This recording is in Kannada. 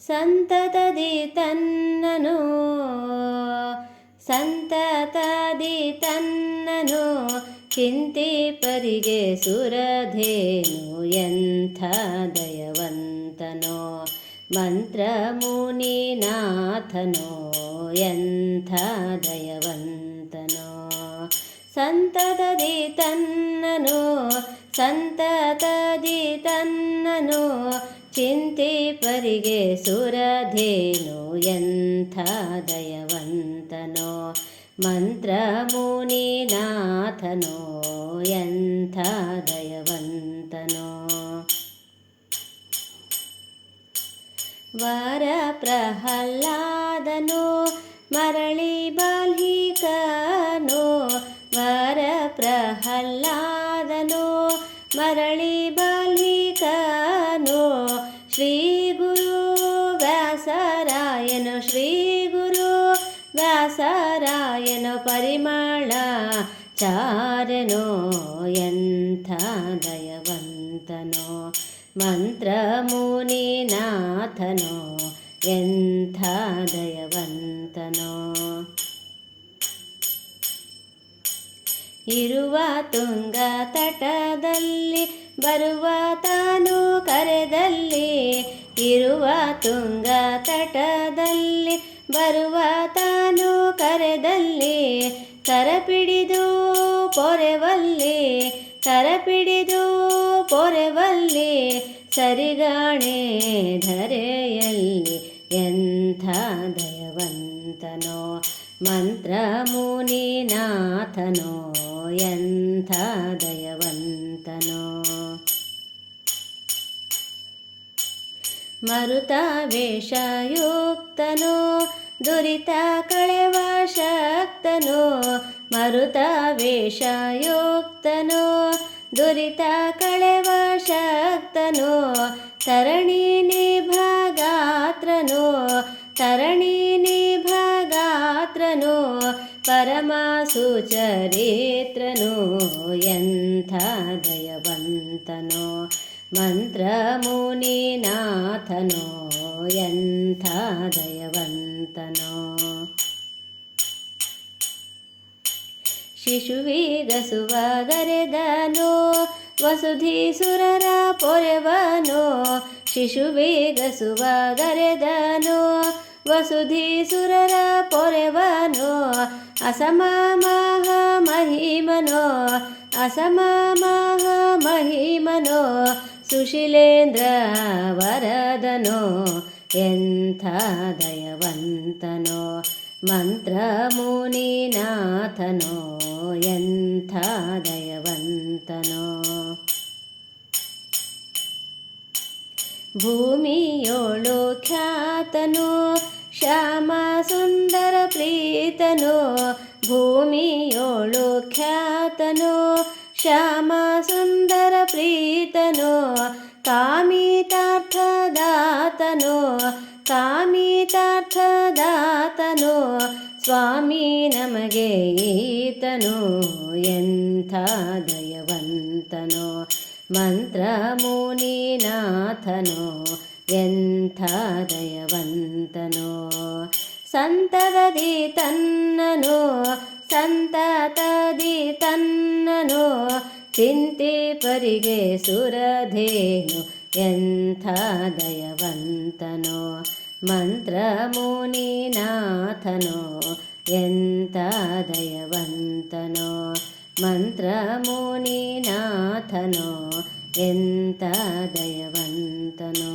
ಸಂತತದಿ ತನ್ನನು ಸಂತತದಿ ತನ್ನನು ಚಿಂತಿಪರಿಗೆ ಸುರಧೇನು ಎಂಥ ದಯವಂತನೋ ಮಂತ್ರಮುನಿನಾಥನೋ ಎಂಥ ದಯವಂತನೋ ಸಂತತದಿ ತನ್ನನು ಸಂತತದಿ ತನ್ನನು ಚಿಂತಿಪರಿಗೆ ಸುರಧೇನು ಎಂಥ ದಯವಂತನೋ ಮಂತ್ರಮುನಿನಾಥನೋ ಎಂಥ ದಯವಂತನೋ ವರ ಪ್ರಹ್ಲಾದನೋ ಮರಳಿ ಬಾಲ್ಹಿಕನೋ ವರ ಪ್ರಹ್ಲಾದನೋ ಮರಳಿ ಬಾಲ್ಹಿಕನೋ ಶ್ರೀ ಗುರು ವ್ಯಾಸರಾಯನ ಶ್ರೀ ಗುರು ವ್ಯಾಸರಾಯನ ಪರಿಮಳ ಚಾರನೋ ಎಂಥ ದಯವಂತನೋ ಮಂತ್ರಮುನಿನಾಥನೋ ಎಂಥ ದಯವಂತನೋ ಇರುವ ತುಂಗ ತಟದಲ್ಲಿ ಬರುವ ತಾನು ಕರೆದಲ್ಲಿ ಇರುವ ತುಂಗ ತಟದಲ್ಲಿ ಬರುವ ತಾನು ಕರೆದಲ್ಲಿ ಕರಪಿಡಿದು ಪೊರೆವಲ್ಲಿ ಕರಪಿಡಿದು ಪೊರೆವಲ್ಲಿ ಸರಿಗಾಣೆ ಧರೆಯಲ್ಲಿ ಎಂಥ ದಯವಂತನೋ ಮಂತ್ರಮುನಿನಾಥನೋ ಎಂಥ ದಯವಂತನೋ ಮರುತ ವೇಷಯುಕ್ತನೋ ದುರಿತ ಕಳೆವ ಶಕ್ತನೋ ಮರುತ ವೇಷಯುಕ್ತನೋ ದುರಿತ ಕಳೆವ ಶಕ್ತನೋ ತರಣಿ ನಿಭಗಾತ್ರನೋ ತರಣಿ ನಿಭಗಾತ್ರನೋ ಪರಮ ಸುಚರಿತ್ರನೋ ಎಂಥ ದಯವಂತನೋ ಮಂತ್ರಮುನಿನಾಥನೋ ಎಂಥ ದಯವಂತನೋ ಶಿಶುವಿಗಸುವಗರೆದನೋ ವಸುಧೀಸುರರ ಪೊರೆವನೋ ಶಿಶುವಿಗಸುವಗರೆದನೋ ವಸುಧೀಸುರರ ಪೊರೆವನೋ ಅಸಮಾಮಹ ಮಹಿಮನೋ ಅಸಮಾಮಹ ಮಹಿಮನೋ ಸುಶೀಲೇಂದ್ರ ವರದನೋ ಎಂಥ ದಯವಂತನೋ ಮಂತ್ರಮುನಿನಾಥನೋ ಎಂಥ ದಯವಂತನೋ ಭೂಮಿಯೋಳು ಖ್ಯಾತನೋ ಶ್ಯಾಮ ಸುಂದರ ಪ್ರೀತನೋ ಭೂಮಿಯೋಳು ಖ್ಯಾತನೋ ಶ್ಯಾಮ ಸುಂದರ ಪ್ರೀತನೋ ಕಾಮಿತಾರ್ಥದಾತನೋ ಕಾಮಿತಾರ್ಥದಾತನೋ ಸ್ವಾಮಿ ನಮಗೆ ಈತನೋ ಎಂಥ ದಯವಂತನೋ ಮಂತ್ರಮುನಿನಾಥನೋ ಎಂಥ ದಯವಂತನೋ ಸಂತತದಿ ತನ್ನನೋ ಸಂತತದಿ ತನ್ನನೋ ಚಿಂತಿಪರಿಗೆ ಸುರಧೇನು ಎಂಥ ದಯವಂತನೋ ಮಂತ್ರಮುನಿನಾಥನೋ ಎಂಥ ದಯವಂತನೋ ಮಂತ್ರಮುನಿನಾಥನೋ ಎಂಥ ದಯವಂತನೋ.